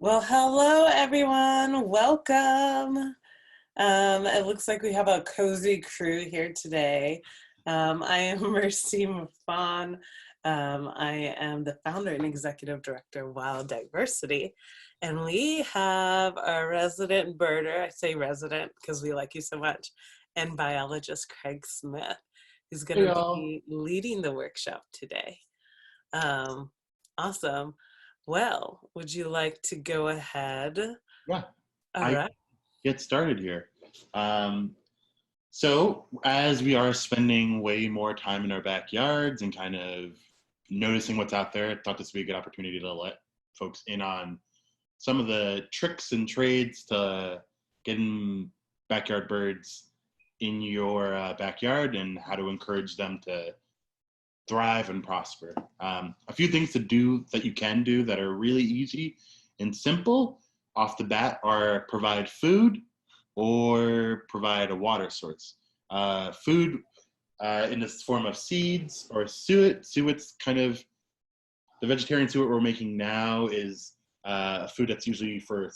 Well, hello everyone. Welcome. It looks like we have a cozy crew here today. I am Mercy Mafan. I am the founder and executive director of Wild Diversity. And we have our resident birder, I say resident because we like you so much, and biologist Craig Smith, who's going Hey to y'all. be leading the workshop today. Um, awesome. Well, would you like to go ahead? Yeah, All I right. get started here. Um, so as we are spending way more time in our backyards and kind of noticing what's out there, I thought this would be a good opportunity to let folks in on some of the tricks and trades to getting backyard birds in your backyard and how to encourage them to thrive and prosper. A few things to do that you can do that are really easy and simple off the bat are provide food or provide a water source. Food in this form of seeds or suet. Suet's kind of the vegetarian suet we're making now is a food that's usually for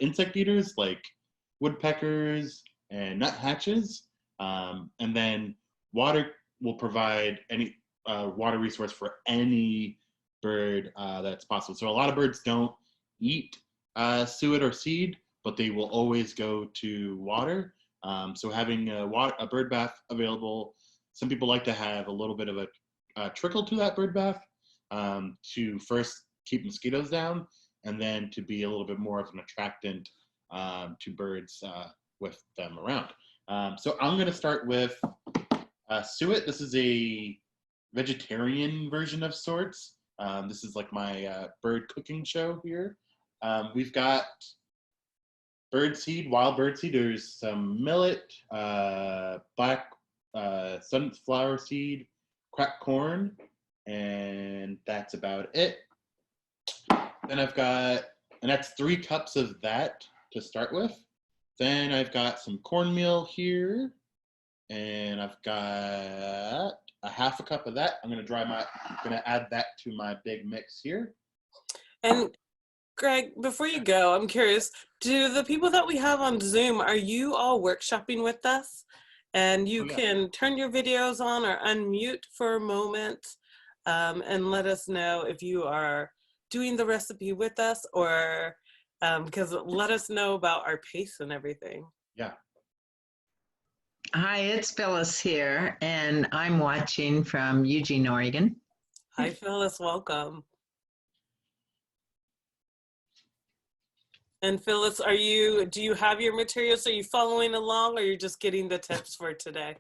insect eaters like woodpeckers and nuthatches. And then water will provide any water resource for any bird that's possible. So a lot of birds don't eat suet or seed, but they will always go to water. So having a bird bath available, some people like to have a little bit of a trickle to that bird bath to first keep mosquitoes down, and then to be a little bit more of an attractant to birds with them around. So I'm going to start with suet. This is a vegetarian version of sorts. This is like my bird cooking show here. We've got birdseed, wild birdseed. There's some millet, black sunflower seed, cracked corn, and that's about it. Then I've got, and that's 3 cups of that to start with. Then I've got some cornmeal here, and I've got a half a cup of that. I'm gonna add that to my big mix here. And Greg, before you go, I'm curious, do the people that we have on Zoom, are you all workshopping with us? And Oh you yeah. can turn your videos on or unmute for a moment and let us know if you are doing the recipe with us or because let us know about our pace and everything. Yeah. Hi, it's Phyllis here, and I'm watching from Eugene, Oregon. Hi, Phyllis, welcome. And Phyllis, do you have your materials? Are you following along or you're just getting the tips for today?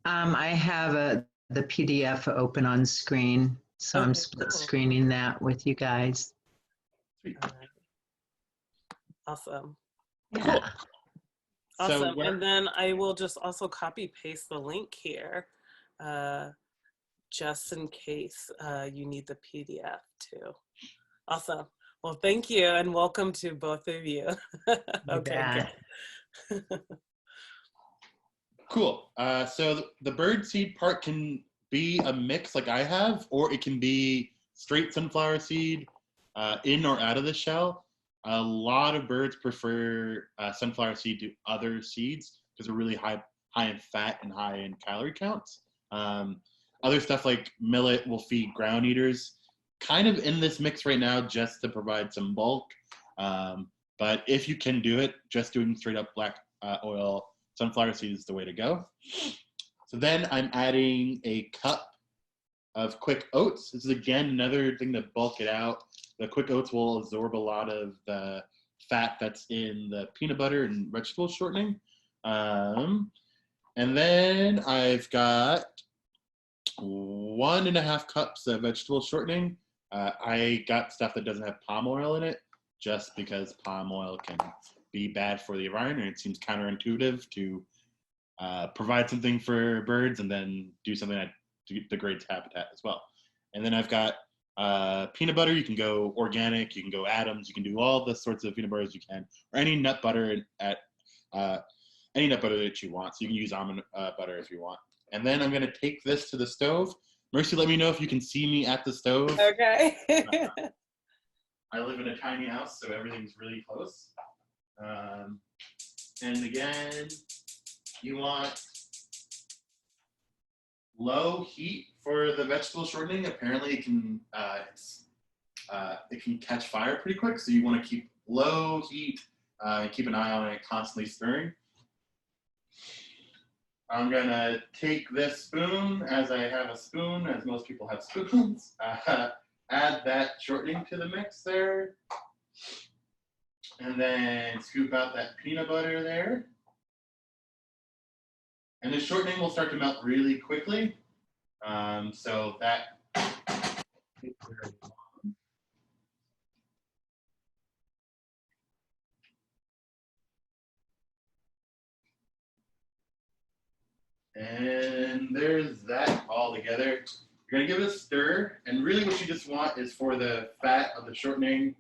I have the PDF open on screen, so I'm split Cool. screening that with you guys. Sweet. All right. Awesome. Yeah. Cool. Awesome. So And then I will just also copy paste the link here just in case you need the PDF too. Awesome. Well, thank you and welcome to both of you. Okay, good. cool. So the bird seed part can be a mix like I have, or it can be straight sunflower seed in or out of the shell. A lot of birds prefer sunflower seed to other seeds because they're really high in fat and high in calorie counts. Other stuff like millet will feed ground eaters, kind of in this mix right now just to provide some bulk. But if you can do it, just doing straight up black oil sunflower seed is the way to go. So then I'm adding a cup of quick oats. This is again another thing to bulk it out. The quick oats will absorb a lot of the fat that's in the peanut butter and vegetable shortening. And then I've got 1.5 cups of vegetable shortening. I got stuff that doesn't have palm oil in it just because palm oil can be bad for the environment. It seems counterintuitive to provide something for birds and then do something that degrades habitat as well. And then I've got peanut butter. You can go organic, you can go Adams, you can do all the sorts of peanut butters you can, or any nut butter any nut butter that you want. So you can use almond butter if you want. And then I'm gonna take this to the stove. Mercy, let me know if you can see me at the stove. Okay. I live in a tiny house, so everything's really close. And again, you want low heat for the vegetable shortening. Apparently it can catch fire pretty quick, so you want to keep low heat and keep an eye on it, constantly stirring. I'm gonna take this spoon, as I have a spoon, as most people have spoons, add that shortening to the mix there, and then scoop out that peanut butter there. And the shortening will start to melt really quickly, so that takes very long. And there's that all together. You're gonna give it a stir, and really what you just want is for the fat of the shortening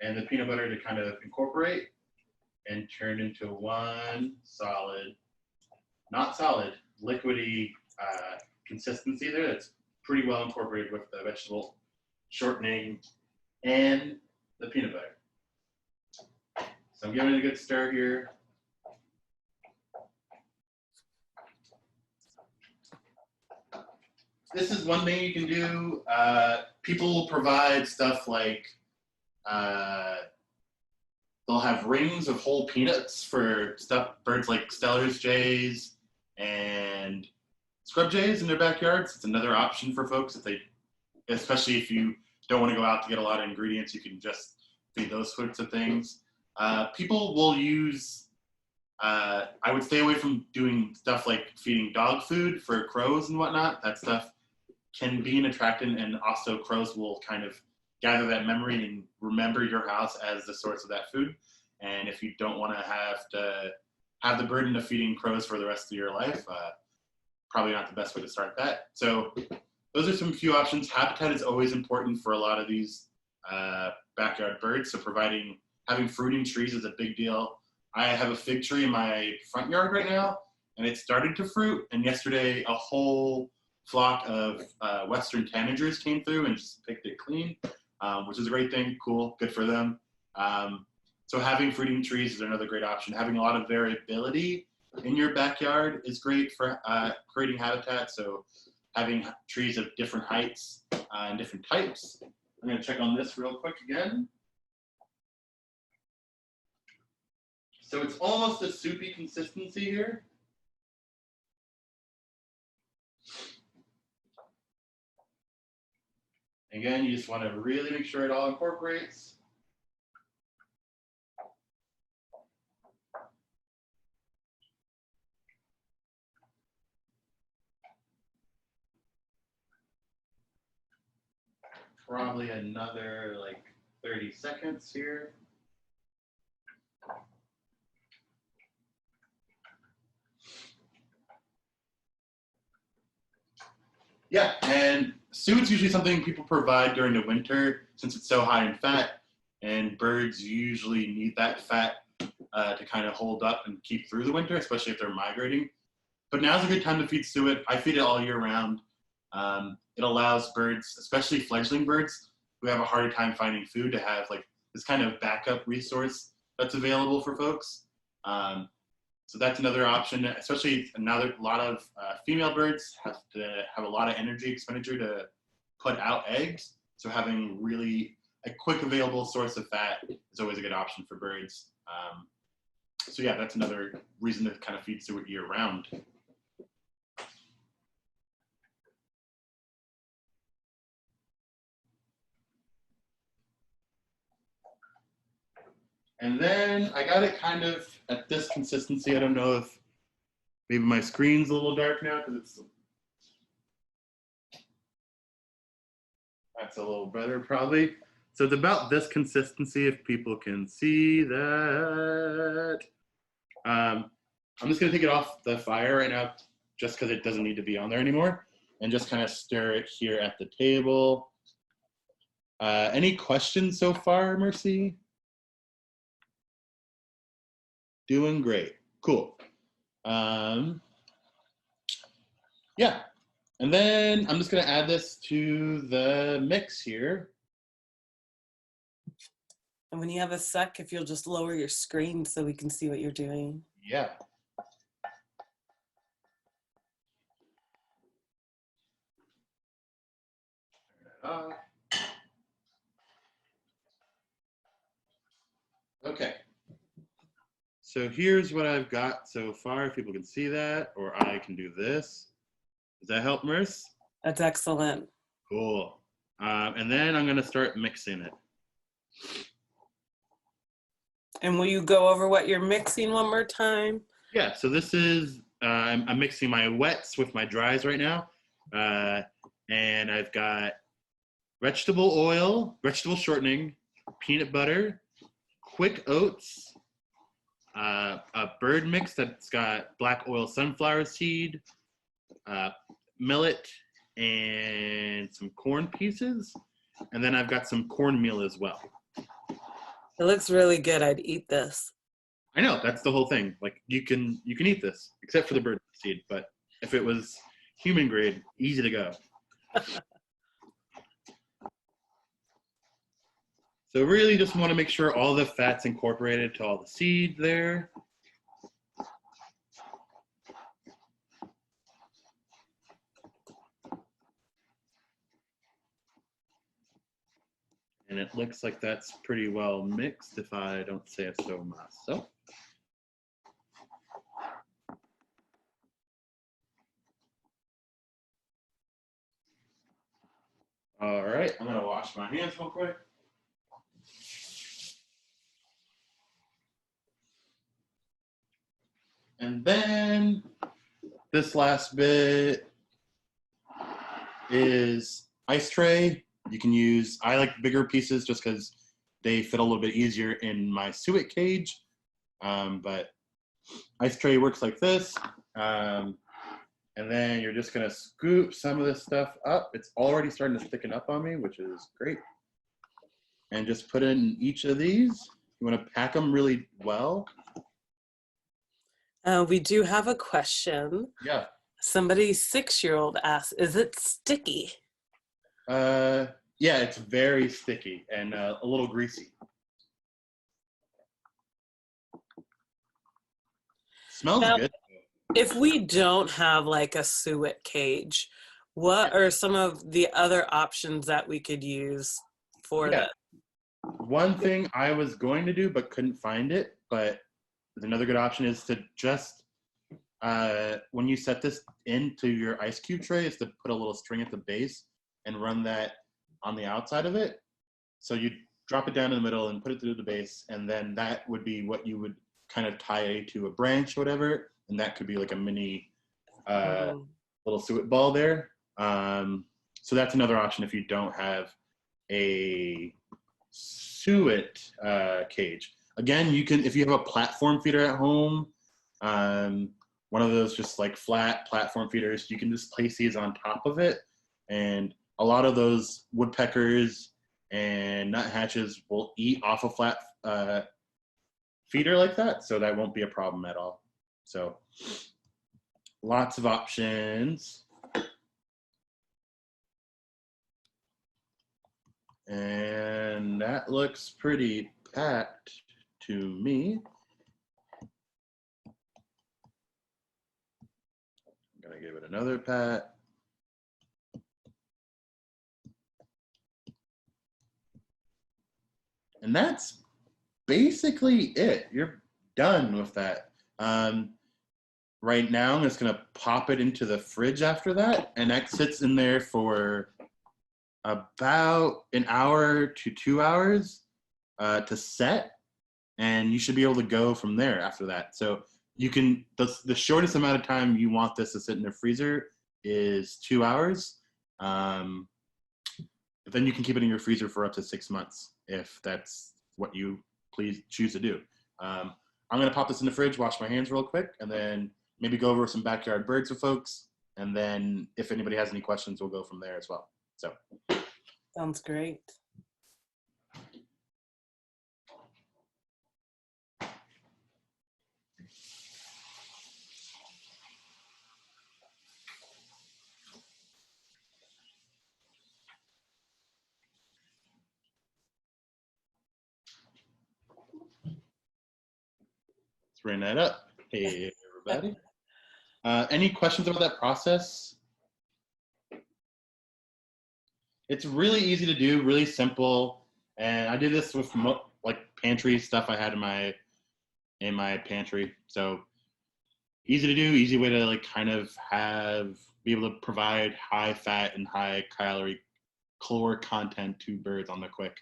and the peanut butter to kind of incorporate and turn into one solid, not solid, liquidy consistency there that's pretty well incorporated with the vegetable shortening and the peanut butter. So I'm giving it a good stir here. This is one thing you can do. People will provide stuff like they'll have rings of whole peanuts for birds like Steller's jays and scrub jays in their backyards. It's another option for folks especially if you don't want to go out to get a lot of ingredients, you can just feed those sorts of things. People will use, I would stay away from doing stuff like feeding dog food for crows and whatnot. That stuff can be an attractant, and also crows will kind of gather that memory and remember your house as the source of that food. And if you don't want to have the burden of feeding crows for the rest of your life, probably not the best way to start that. So those are some few options. Habitat is always important for a lot of these backyard birds. So having fruiting trees is a big deal. I have a fig tree in my front yard right now, and it started to fruit. And yesterday, a whole flock of Western tanagers came through and just picked it clean, which is a great thing. Cool, good for them. So having fruiting trees is another great option. Having a lot of variability in your backyard is great for creating habitat. So having trees of different heights and different types. I'm going to check on this real quick again. So it's almost a soupy consistency here. Again, you just want to really make sure it all incorporates. Probably another like 30 seconds here. Yeah, and suet's usually something people provide during the winter since it's so high in fat, and birds usually need that fat to kind of hold up and keep through the winter, especially if they're migrating. But now's a good time to feed suet. I feed it all year round. It allows birds, especially fledgling birds, who have a harder time finding food, to have like this kind of backup resource that's available for folks. So that's another option, especially now that a lot of female birds have to have a lot of energy expenditure to put out eggs. So having really a quick available source of fat is always a good option for birds. So yeah, that's another reason to kind of feed suet year round. And then I got it kind of at this consistency. I don't know if maybe my screen's a little dark now because that's a little better probably. So it's about this consistency, if people can see that. I'm just gonna take it off the fire right now just because it doesn't need to be on there anymore, and just kind of stir it here at the table. Any questions so far, Mercy? Doing great. Cool. Yeah. And then I'm just going to add this to the mix here. And when you have a sec, if you'll just lower your screen so we can see what you're doing. Yeah. Okay. So here's what I've got so far, if people can see that, or I can do this. Does that help, Merce? That's excellent. Cool. And then I'm gonna start mixing it. And will you go over what you're mixing one more time? Yeah, so this is, I'm mixing my wets with my dries right now. And I've got vegetable oil, vegetable shortening, peanut butter, quick oats, a bird mix that's got black oil sunflower seed, millet, and some corn pieces. And then I've got some cornmeal as well. It looks really good. I'd eat this. I know, that's the whole thing. Like you can eat this, except for the bird seed, but if it was human grade, easy to go. So really just want to make sure all the fat's incorporated to all the seed there. And it looks like that's pretty well mixed, if I don't say so myself. All right, I'm gonna wash my hands real quick. And then this last bit is ice tray. You can use, I like bigger pieces just because they fit a little bit easier in my suet cage. But ice tray works like this. And then you're just gonna scoop some of this stuff up. It's already starting to thicken up on me, which is great. And just put in each of these. You wanna pack them really well. We do have a question. Yeah. Somebody's 6-year-old asked, is it sticky? Yeah, it's very sticky and a little greasy. Smells Now, good. if we don't have like a suet cage, what are some of the other options that we could use for this? One thing I was going to do but couldn't find it, but another good option is to just, when you set this into your ice cube tray, is to put a little string at the base and run that on the outside of it. So you drop it down in the middle and put it through the base, and then that would be what you would kind of tie to a branch or whatever, and that could be like a mini little suet ball there. So that's another option if you don't have a suet cage. Again, you can, if you have a platform feeder at home, one of those just like flat platform feeders, you can just place these on top of it. And a lot of those woodpeckers and nuthatches will eat off a flat feeder like that, so that won't be a problem at all. So lots of options. And that looks pretty packed to me. I'm gonna give it another pat. And that's basically it. You're done with that. Right now, I'm just gonna pop it into the fridge after that, and that sits in there for about an hour to 2 hours to set, and you should be able to go from there after that. So you can, the shortest amount of time you want this to sit in the freezer is 2 hours. But then you can keep it in your freezer for up to 6 months if that's what you choose to do. I'm gonna pop this in the fridge, wash my hands real quick, and then maybe go over some backyard birds with folks. And then if anybody has any questions, we'll go from there as well. So. Sounds great. bring that up. Hey, everybody. Any questions about that process? It's really easy to do, really simple. And I did this with like pantry stuff I had in my pantry. So easy to do, easy way to like kind of be able to provide high fat and high caloric content to birds on the quick.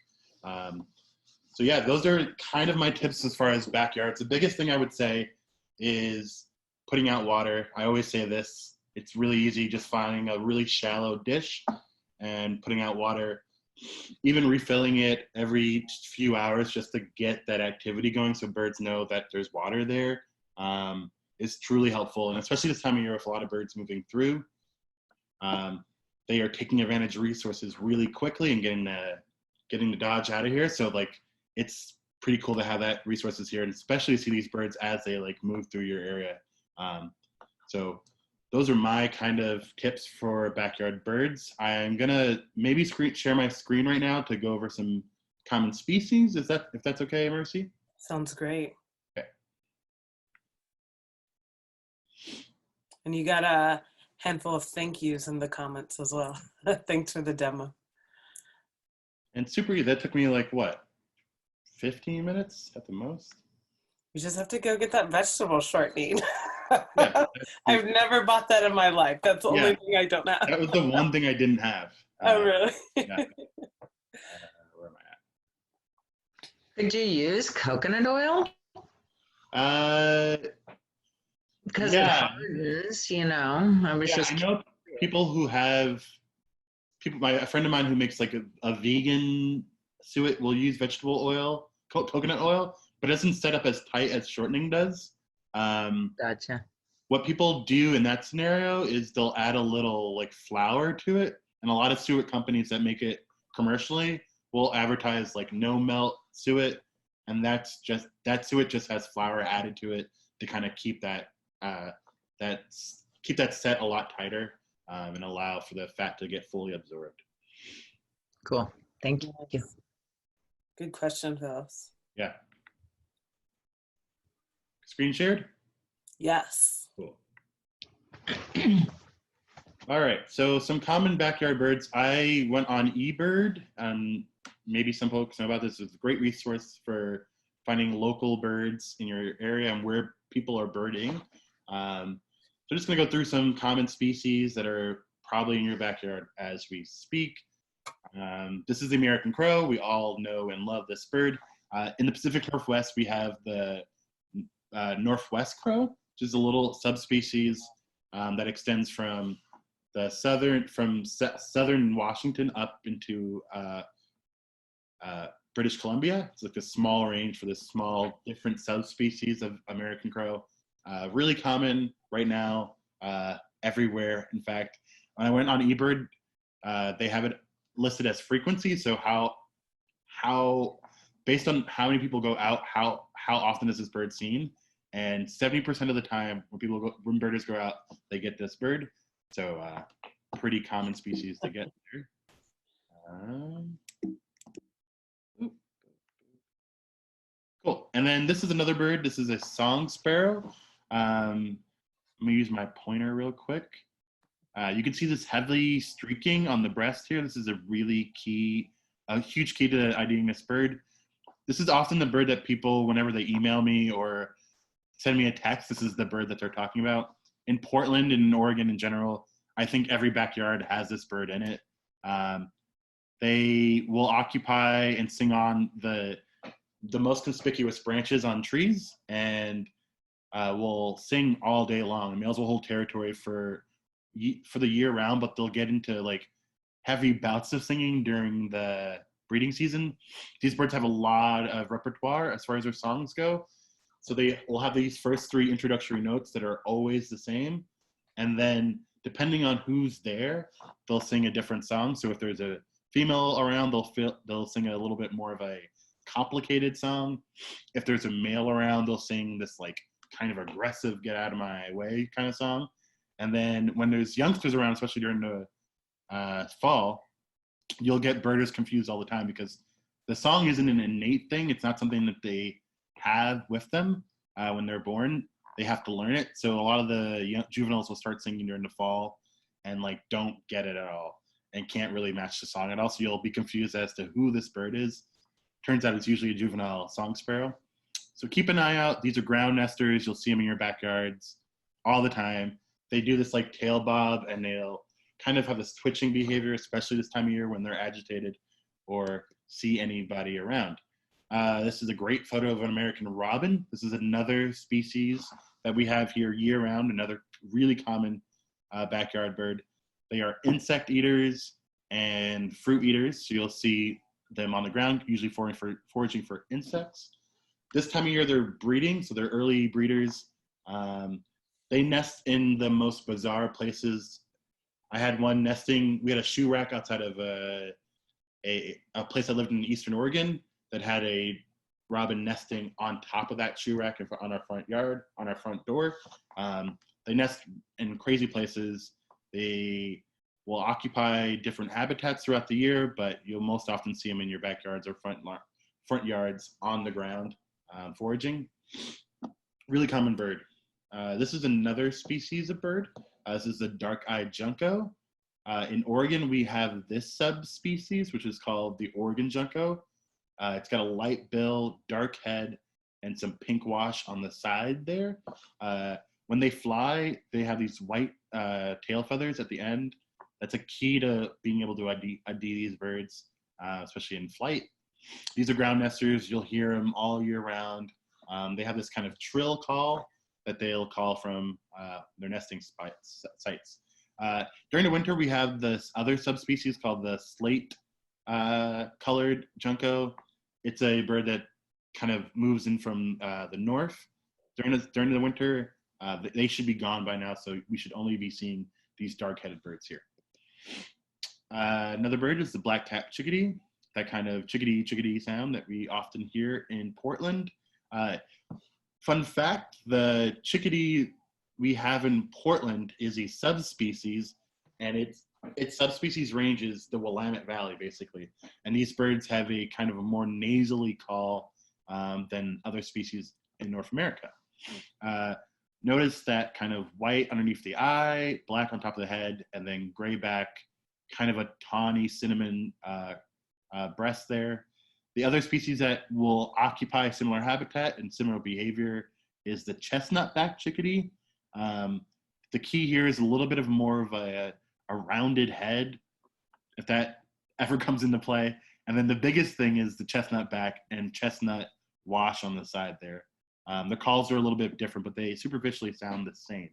So yeah, those are kind of my tips as far as backyards. The biggest thing I would say is putting out water. I always say this, it's really easy just finding a really shallow dish and putting out water, even refilling it every few hours just to get that activity going so birds know that there's water there, is truly helpful. And especially this time of year with a lot of birds moving through, they are taking advantage of resources really quickly and getting the dodge out of here. So like, it's pretty cool to have that resources here, and especially see these birds as they like move through your area. So those are my kind of tips for backyard birds. I'm gonna maybe share my screen right now to go over some common species. If that's okay, Mercy? Sounds great. Okay. And you got a handful of thank yous in the comments as well. Thanks for the demo. And super easy. That took me like what, 15 minutes at the most? You just have to go get that vegetable shortening. Yeah, I've never bought that in my life. That's the only thing I don't have. That was the one thing I didn't have. Oh, really? Yeah. Where am I Could you use coconut oil? at? Because Yeah. it hardens, you know. I know people who have a friend of mine who makes like a vegan suet will use vegetable oil, coconut oil, but it doesn't set up as tight as shortening does. Gotcha. What people do in that scenario is they'll add a little like flour to it, and a lot of suet companies that make it commercially will advertise like no melt suet, and that suet just has flour added to it to kind of keep that set a lot tighter, and allow for the fat to get fully absorbed. Cool. Thank you. Good question, Phyllis. Yeah. Screen shared? Yes. Cool. All right, so some common backyard birds. I went on eBird. Maybe some folks know about this. It's a great resource for finding local birds in your area and where people are birding. So I'm just gonna go through some common species that are probably in your backyard as we speak. This is the American crow. We all know and love this bird. In the Pacific Northwest, we have the Northwest crow, which is a little subspecies that extends from southern Washington up into British Columbia. It's like a small range for this small different subspecies of American crow. Really common right now everywhere. In fact, when I went on eBird, they have it listed as frequency. So how based on how many people go out, how often is this bird seen? And 70% of the time when birders go out, they get this bird. So pretty common species to get there. Cool. And then this is another bird. This is a song sparrow. I'm gonna use my pointer real quick. You can see this heavy streaking on the breast here. This is a huge key to IDing this bird. This is often the bird that people, whenever they email me or send me a text, this is the bird that they're talking about. In Portland and in Oregon in general, I think every backyard has this bird in it. They will occupy and sing on the most conspicuous branches on trees, and will sing all day long. The males will hold territory for the year round, but they'll get into like heavy bouts of singing during the breeding season. These birds have a lot of repertoire as far as their songs go. So they will have these first 3 introductory notes that are always the same. And then depending on who's there, they'll sing a different song. So if there's a female around, they'll sing a little bit more of a complicated song. If there's a male around, they'll sing this like kind of aggressive, get out of my way kind of song. And then when there's youngsters around, especially during the fall, you'll get birders confused all the time because the song isn't an innate thing. It's not something that they have with them. when they're born. They have to learn it. So a lot of the juveniles will start singing during the fall and like don't get it at all and can't really match the song at all. So you'll be confused as to who this bird is. Turns out it's usually a juvenile song sparrow. So keep an eye out. These are ground nesters. You'll see them in your backyards all the time. They do this like tail bob, and they'll kind of have this twitching behavior, especially this time of year when they're agitated or see anybody around. This is a great photo of an American robin. This is another species that we have here year-round, another really common backyard bird. They are insect eaters and fruit eaters, so you'll see them on the ground, usually foraging for insects. This time of year, they're breeding, so they're early breeders. They nest in the most bizarre places. I had one nesting. We had a shoe rack outside of a place I lived in Eastern Oregon that had a robin nesting on top of that shoe rack on our front yard, on our front door. They nest in crazy places. They will occupy different habitats throughout the year, but you'll most often see them in your backyards or front yards on the ground foraging. Really common bird. This is another species of bird. This is the dark-eyed junco. In Oregon, we have this subspecies, which is called the Oregon junco. It's got a light bill, dark head, and some pink wash on the side there. When they fly, they have these white tail feathers at the end. That's a key to being able to ID these birds, especially in flight. These are ground nesters. You'll hear them all year round. They have this kind of trill call that they'll call from their nesting sites. During the winter, we have this other subspecies called the slate colored junco. It's a bird that kind of moves in from the north. During the winter, they should be gone by now, so we should only be seeing these dark-headed birds here. Another bird is the blackcapped chickadee, that kind of chickadee sound that we often hear in Portland. Fun fact, the chickadee we have in Portland is a subspecies, and its subspecies range is the Willamette Valley, basically. And these birds have a kind of a more nasally call than other species in North America. Notice that kind of white underneath the eye, black on top of the head, and then gray back, kind of a tawny cinnamon breast there. The other species that will occupy similar habitat and similar behavior is the chestnut-backed chickadee. The key here is a little bit of more of a rounded head, if that ever comes into play. And then the biggest thing is the chestnut back and chestnut wash on the side there. The calls are a little bit different, but they superficially sound the same.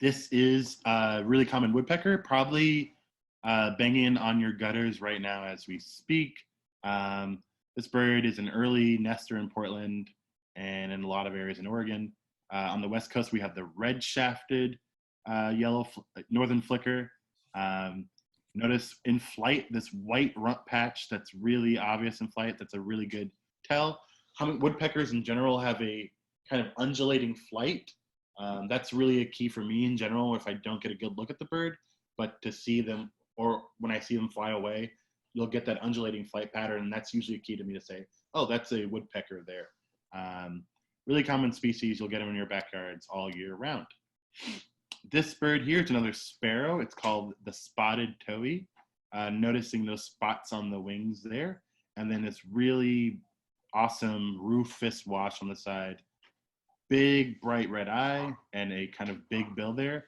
This is a really common woodpecker, probably banging on your gutters right now as we speak. This bird is an early nester in Portland and in a lot of areas in Oregon. On the West Coast, we have the red-shafted yellow northern flicker. Notice in flight, this white rump patch that's really obvious in flight. That's a really good tell. Woodpeckers in general have a kind of undulating flight. That's really a key for me in general if I don't get a good look at the bird, but to see them, or when I see them fly away, you'll get that undulating flight pattern, and that's usually a key to me to say, oh, that's a woodpecker there. Really common species, you'll get them in your backyards all year round. This bird here is another sparrow. It's called the spotted towhee. Noticing those spots on the wings there, and then this really awesome rufous wash on the side. Big bright red eye and a kind of big bill there.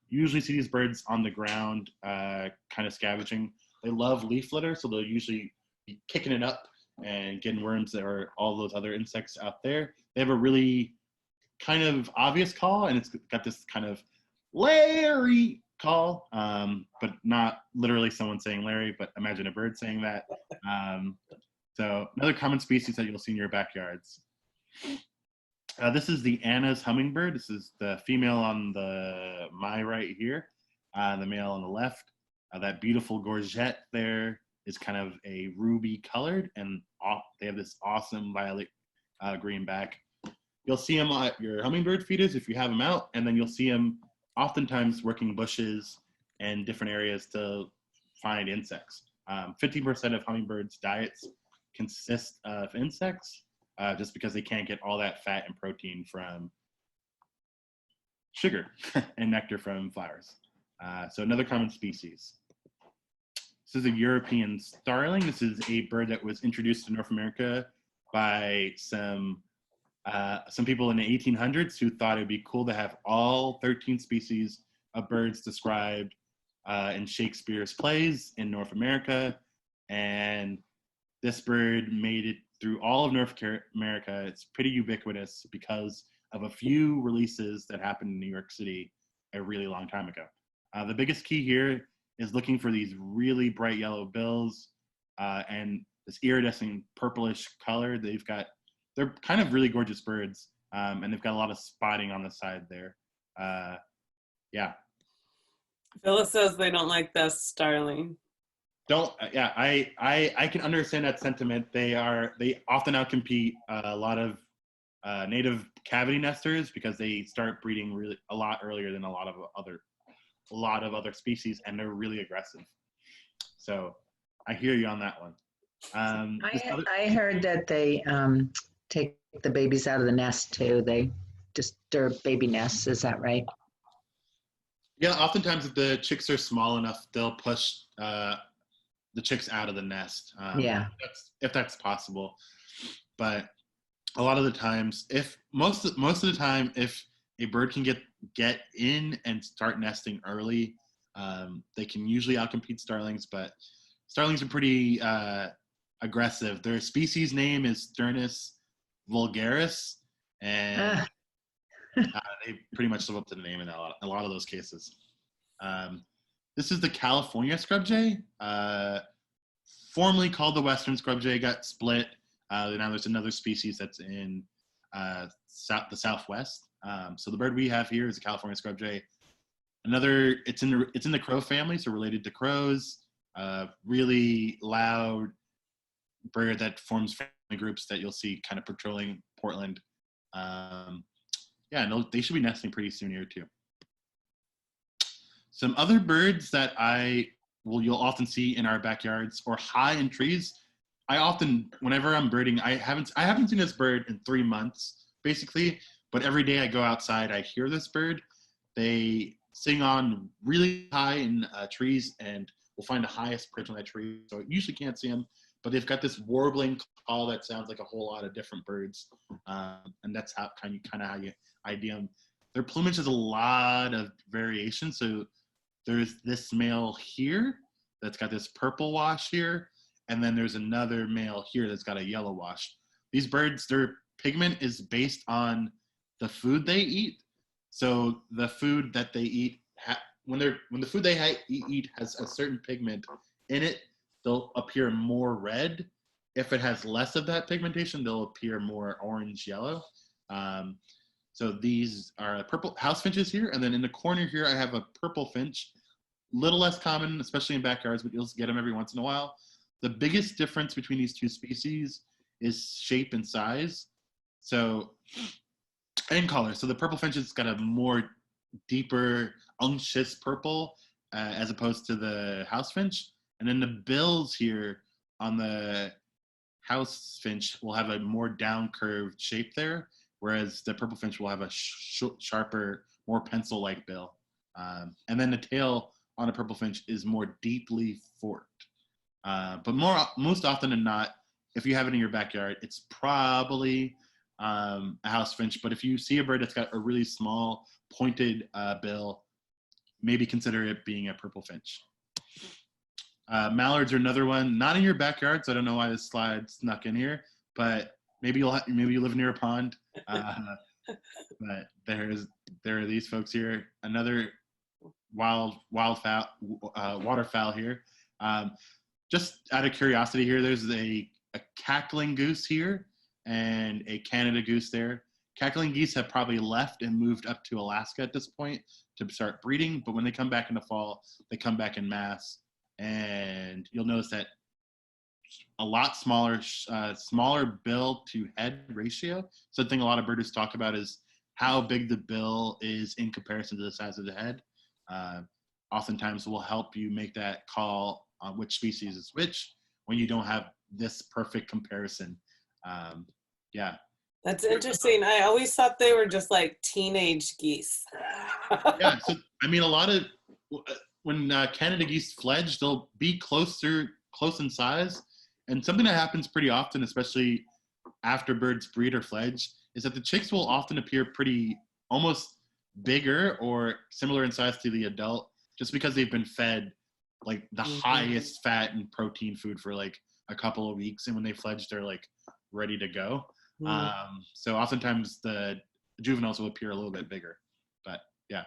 Usually see these birds on the ground, kind of scavenging. They love leaf litter, so they'll usually be kicking it up and getting worms or all those other insects out there. They have a really kind of obvious call, and it's got this kind of Larry call, but not literally someone saying Larry, but imagine a bird saying that. So another common species that you'll see in your backyards. This is the Anna's hummingbird. This is the female on my right here, the male on the left. That beautiful gorget there is kind of a ruby colored, and they have this awesome violet green back. You'll see them at your hummingbird feeders if you have them out, and then you'll see them oftentimes working bushes and different areas to find insects. 15% of hummingbirds' diets consist of insects. just because they can't get all that fat and protein from sugar and nectar from flowers. So another common species. This is a European starling. This is a bird that was introduced to North America by some people in the 1800s who thought it'd be cool to have all 13 species of birds described in Shakespeare's plays in North America. And this bird made it through all of North America. It's pretty ubiquitous because of a few releases that happened in New York City a really long time ago. The biggest key here is looking for these really bright yellow bills and this iridescent purplish color. They're kind of really gorgeous birds, and they've got a lot of spotting on the side there. Yeah. Phyllis says they don't like the starling. I can understand that sentiment. They often outcompete a lot of native cavity nesters because they start breeding really a lot earlier than a lot of other species, and they're really aggressive. So I hear you on that one. I heard that they take the babies out of the nest too. They disturb baby nests. Is that right? Yeah, oftentimes if the chicks are small enough, they'll push the chicks out of the nest. If that's possible. But a lot of the times, if most of the time, if a bird can get in and start nesting early, they can usually outcompete starlings. But starlings are pretty aggressive. Their species name is Sturnus vulgaris, and they pretty much live up to the name in a lot of those cases. This is the California scrub jay, formerly called the Western scrub jay, got split. Now there's another species that's in the Southwest. So the bird we have here is the California scrub jay. It's in the crow family, so related to crows. Really loud bird that forms family groups that you'll see kind of patrolling Portland. They should be nesting pretty soon here too. Some other birds that you'll often see in our backyards or high in trees. Whenever I'm birding, I haven't seen this bird in 3 months, basically, but every day I go outside, I hear this bird. They sing on really high in trees, and we'll find the highest perch on that tree, so you usually can't see them, but they've got this warbling call that sounds like a whole lot of different birds, and that's how kind of how you ID them. Their plumage has a lot of variation, so there's this male here that's got this purple wash here, and then there's another male here that's got a yellow wash. These birds, their pigment is based on the food they eat. So the food that they eat, when the food they eat has a certain pigment in it, they'll appear more red. If it has less of that pigmentation, they'll appear more orange yellow. So these are purple house finches here, and then in the corner here I have a purple finch. Little less common, especially in backyards, but you'll get them every once in a while. The biggest difference between these two species is shape and size. So, and color. So the purple finch has got a more deeper, unctuous purple as opposed to the house finch. And then the bills here on the house finch will have a more down curved shape there, whereas the purple finch will have a sharper, more pencil-like bill. And then the tail on a purple finch is more deeply forked. But most often than not, if you have it in your backyard, it's probably a house finch. But if you see a bird that's got a really small pointed bill, maybe consider it being a purple finch. Mallards are another one, not in your backyard, so I don't know why this slide snuck in here, but maybe you live near a pond. But there are these folks here. Another waterfowl here. Just out of curiosity here, there's a cackling goose here and a Canada goose there. Cackling geese have probably left and moved up to Alaska at this point to start breeding, but when they come back in the fall, they come back in mass, and you'll notice that a lot smaller bill to head ratio. Something a lot of birders talk about is how big the bill is in comparison to the size of the head. Oftentimes will help you make that call on which species is which when you don't have this perfect comparison. Yeah. That's interesting. I always thought they were just like teenage geese. Yeah. So, I mean, a lot of, when Canada geese fledge, they'll be close in size. And something that happens pretty often, especially after birds breed or fledge, is that the chicks will often appear pretty almost bigger or similar in size to the adult, just because they've been fed like the highest fat and protein food for like a couple of weeks, and when they fledge, they're like ready to go. So oftentimes the juveniles will appear a little bit bigger, but yeah.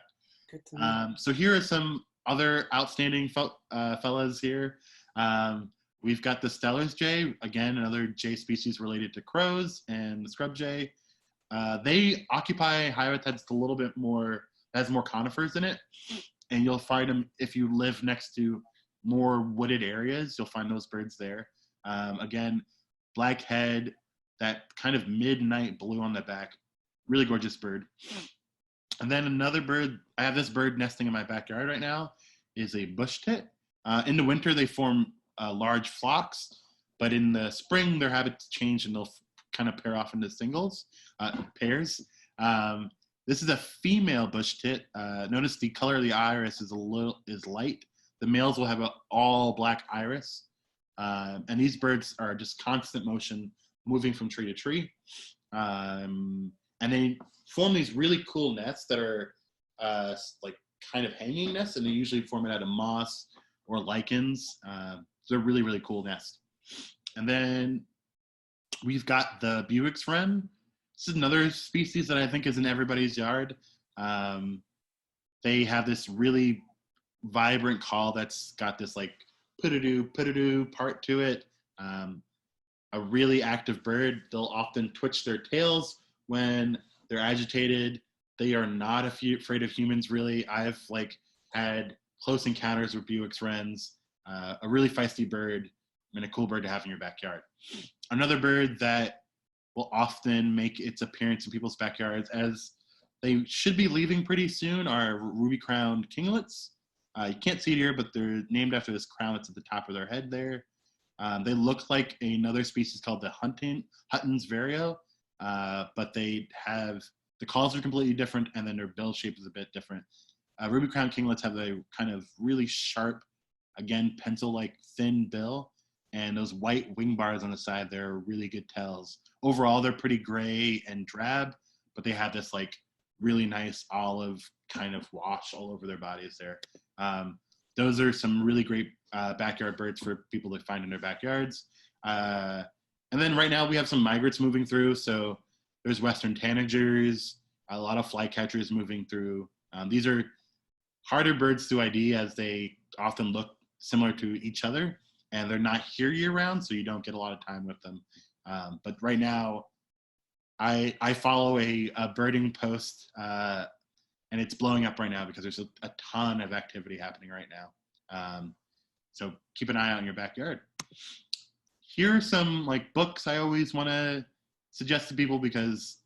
So here are some other outstanding fellas here. We've got the Steller's jay, again, another jay species related to crows and the scrub jay. They occupy habitats a little bit more, has more conifers in it, and you'll find them if you live next to more wooded areas. You'll find those birds there. Again, black head, that kind of midnight blue on the back, really gorgeous bird. And then another bird, I have this bird nesting in my backyard right now, is a bush tit. In the winter, they form large flocks, but in the spring, their habits change and they'll kind of pair off into pairs. This is a female bush tit. Notice the color of the iris is light. The males will have an all black iris. And these birds are just constant motion, moving from tree to tree. And they form these really cool nests that are like kind of hanging nests, and they usually form it out of moss or lichens. They're really, really cool nests. And then we've got the Buick's wren. This is another species that I think is in everybody's yard. They have this really vibrant call that's got this like put-a-doo part to it. A really active bird. They'll often twitch their tails when they're agitated. They are not afraid of humans, really. I've like had close encounters with Buick's wrens. A really feisty bird and a cool bird to have in your backyard. Another bird that will often make its appearance in people's backyards, as they should be leaving pretty soon, are ruby-crowned kinglets. You can't see it here, but they're named after this crown that's at the top of their head there. They look like another species called the Hutton's vireo, but they have, the calls are completely different, and then their bill shape is a bit different. Ruby-crowned kinglets have a kind of really sharp, again, pencil-like thin bill, and those white wing bars on the side, they're really good tells. Overall, they're pretty gray and drab, but they have this like really nice olive kind of wash all over their bodies there. Those are some really great backyard birds for people to find in their backyards. And then right now we have some migrants moving through. So there's western tanagers, a lot of flycatchers moving through. These are harder birds to ID as they often look similar to each other, and they're not here year round, so you don't get a lot of time with them. But right now, I follow a birding post, and it's blowing up right now because there's a ton of activity happening right now. So keep an eye out in your backyard. Here are some like books I always want to suggest to people, because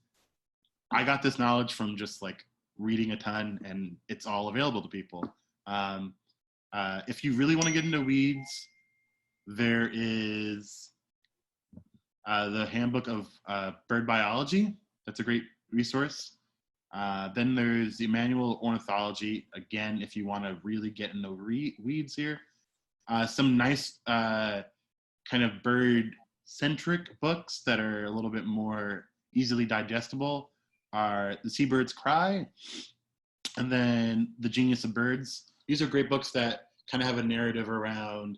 I got this knowledge from just like reading a ton, and it's all available to people. If you really want to get into weeds, there is the Handbook of Bird Biology. That's a great resource. Then there's the Manual of Ornithology. Again, if you want to really get into weeds here. Some nice kind of bird-centric books that are a little bit more easily digestible are The Seabird's Cry, and then The Genius of Birds. These are great books that kind of have a narrative around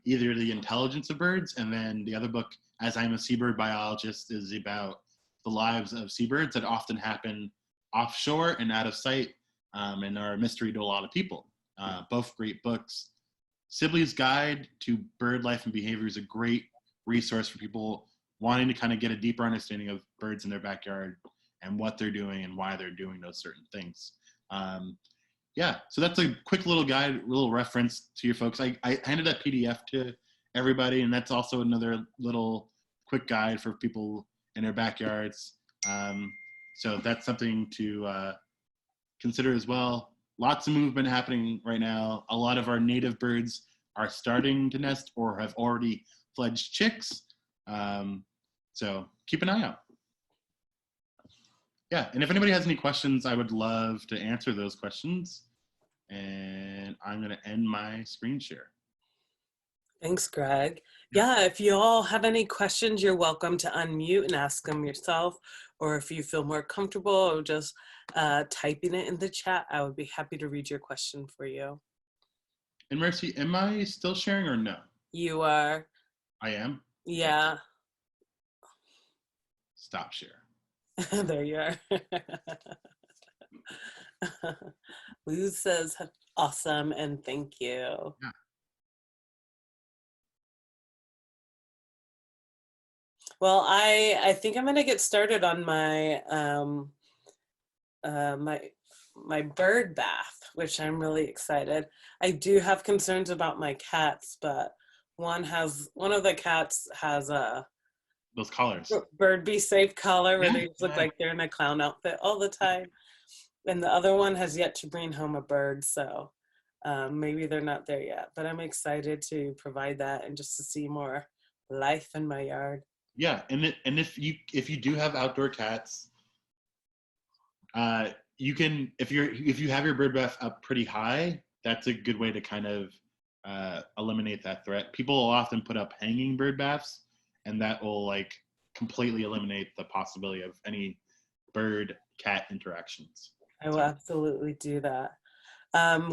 either the intelligence of birds, and then the other book, As I'm a Seabird Biologist, is about the lives of seabirds that often happen offshore and out of sight, and are a mystery to a lot of people. Both great books. Sibley's Guide to Bird Life and Behavior is a great resource for people wanting to kind of get a deeper understanding of birds in their backyard and what they're doing and why they're doing those certain things. Yeah, so that's a quick little guide, little reference to your folks. I handed that PDF to everybody, and that's also another little quick guide for people in their backyards. So that's something to consider as well. Lots of movement happening right now. A lot of our native birds are starting to nest or have already fledged chicks. So keep an eye out. Yeah, and if anybody has any questions, I would love to answer those questions. And I'm going to end my screen share. Thanks, Greg. Yeah, if you all have any questions, you're welcome to unmute and ask them yourself. Or if you feel more comfortable just typing it in the chat, I would be happy to read your question for you. And Mercy, am I still sharing or no? You are. I am? Yeah. Stop share. There you are. Luz says, awesome and thank you. Yeah. Well, I think I'm gonna get started on my my bird bath, which I'm really excited. I do have concerns about my cats, but one of the cats has a those collars. Bird Be Safe collar where they look like they're in a clown outfit all the time. And the other one has yet to bring home a bird, so maybe they're not there yet. But I'm excited to provide that and just to see more life in my yard. Yeah, and if you do have outdoor cats, you can if you have your bird bath up pretty high, that's a good way to kind of eliminate that threat. People will often put up hanging bird baths, and that will like completely eliminate the possibility of any bird cat interactions. I will absolutely do that.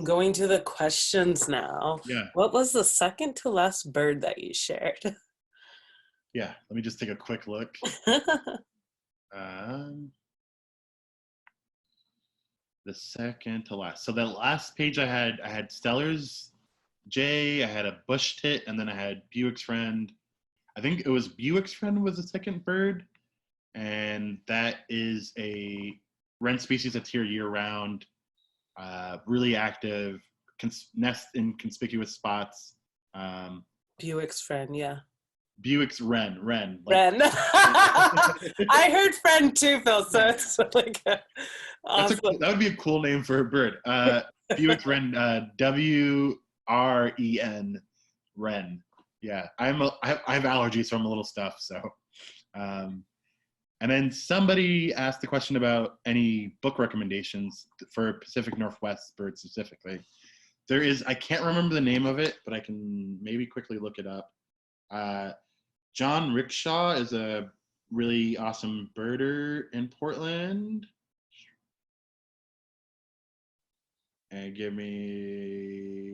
Going to the questions now. Yeah. What was the second to last bird that you shared? Yeah, let me just take a quick look. The second to last. So the last page I had Stellar's Jay, I had a bush tit, and then I had Buick's friend. I think it was Buick's friend was the second bird, and that is a wren species that's here year round, really active, nest in conspicuous spots. Buick's friend, yeah. Buick's wren. Like, wren. I heard friend too, Phil. So it's like awesome. That would be a cool name for a bird. Buick's wren, WREN, wren. Yeah, I have allergies, so I'm a little stuffed. So, and then somebody asked the question about any book recommendations for Pacific Northwest birds specifically. There is, I can't remember the name of it, but I can maybe quickly look it up. John Rickshaw is a really awesome birder in Portland. And give me...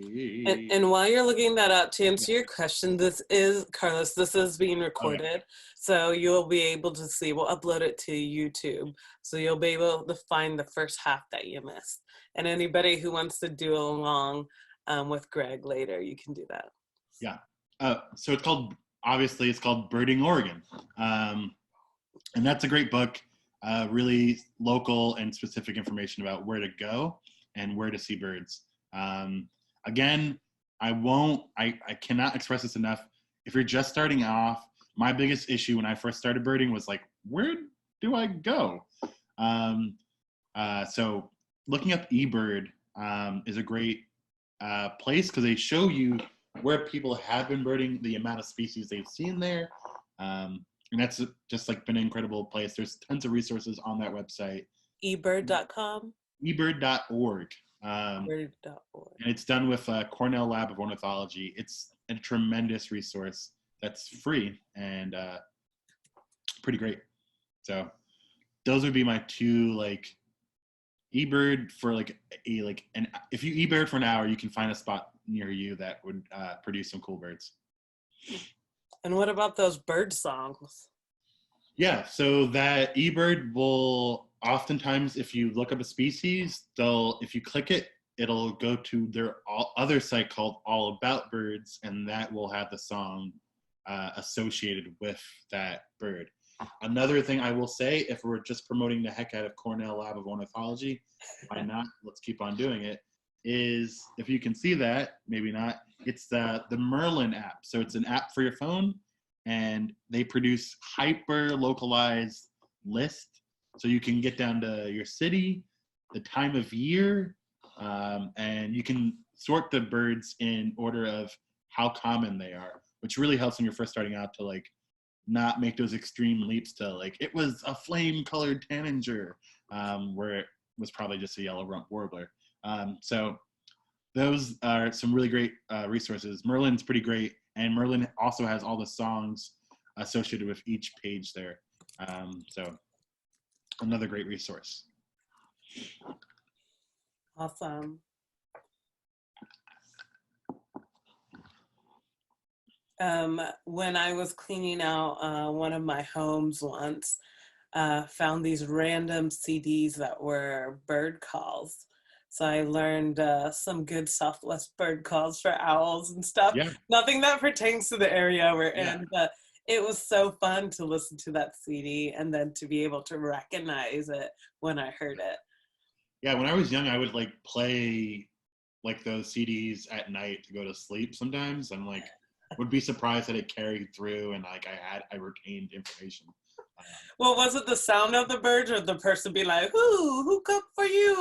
And while you're looking that up, to answer your question, this is, Carlos, this is being recorded. Okay. So you'll be able to see, we'll upload it to YouTube. So you'll be able to find the first half that you missed. And anybody who wants to do along with Greg later, you can do that. Yeah. So it's called, obviously, it's called Birding Oregon. And that's a great book, really local and specific information about where to go and where to see birds. Again, I cannot express this enough. If you're just starting off, my biggest issue when I first started birding was like, where do I go? So looking up eBird is a great place because they show you where people have been birding, the amount of species they've seen there. And that's just like been an incredible place. There's tons of resources on that website. eBird.com? eBird.org. And it's done with Cornell Lab of Ornithology. It's a tremendous resource that's free and pretty great. So those would be my two, like, eBird for like and if you eBird for an hour, you can find a spot near you that would produce some cool birds. And what about those bird songs? Yeah, so that eBird will oftentimes, if you look up a species, if you click it, it'll go to their other site called All About Birds, and that will have the song associated with that bird. Another thing I will say, if we're just promoting the heck out of Cornell Lab of Ornithology, why not? Let's keep on doing it. Is, if you can see that, maybe not, it's the Merlin app. So it's an app for your phone, and they produce hyper-localized lists. So you can get down to your city, the time of year, and you can sort the birds in order of how common they are, which really helps when you're first starting out to like not make those extreme leaps to like, it was a flame-colored tanager. where it was probably just a yellow rump warbler. So those are some really great resources. Merlin's pretty great, and Merlin also has all the songs associated with each page there. So another great resource. Awesome. When I was cleaning out one of my homes once, found these random CDs that were bird calls. So I learned some good Southwest bird calls for owls and stuff. Yeah. Nothing that pertains to the area we're Yeah. in, but it was so fun to listen to that CD and then to be able to recognize it when I heard it. Yeah, when I was young, I would like play like those CDs at night to go to sleep sometimes. I'm like, would be surprised that it carried through and like I retained information. Well, was it the sound of the birds or the person be like, who cooked for you?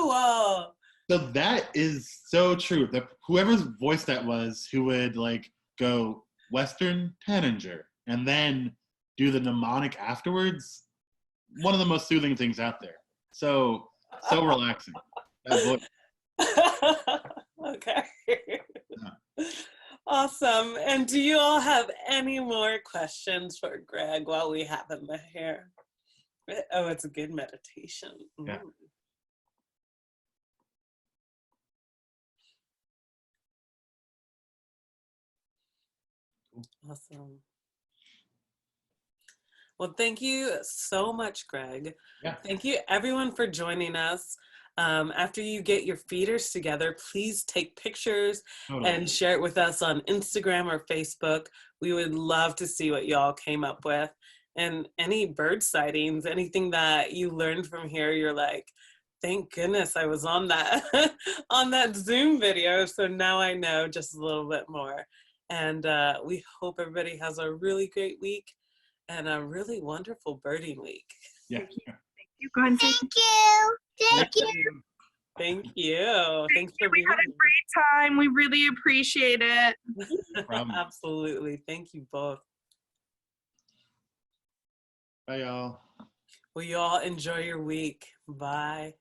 So that is so true. Whoever's voice that was, who would like go Western Taninger and then do the mnemonic afterwards, one of the most soothing things out there. So relaxing. That voice. Okay. Yeah. Awesome. And do you all have any more questions for Greg while we have him here? Oh, it's a good meditation. Yeah. Awesome. Well, thank you so much, Greg. Yeah. Thank you, everyone, for joining us. After you get your feeders together, please take pictures and share it with us on Instagram or Facebook. We would love to see what y'all came up with. And any bird sightings, anything that you learned from here, you're like, thank goodness I was on that on that Zoom video. So now I know just a little bit more. And we hope everybody has a really great week and a really wonderful birding week. Yeah. Thank you. Go ahead and Thank you. Thank you. Thanks for being We had a great time. We really appreciate it. No problem. Absolutely. Thank you both. Bye, y'all. Well, you all enjoy your week. Bye.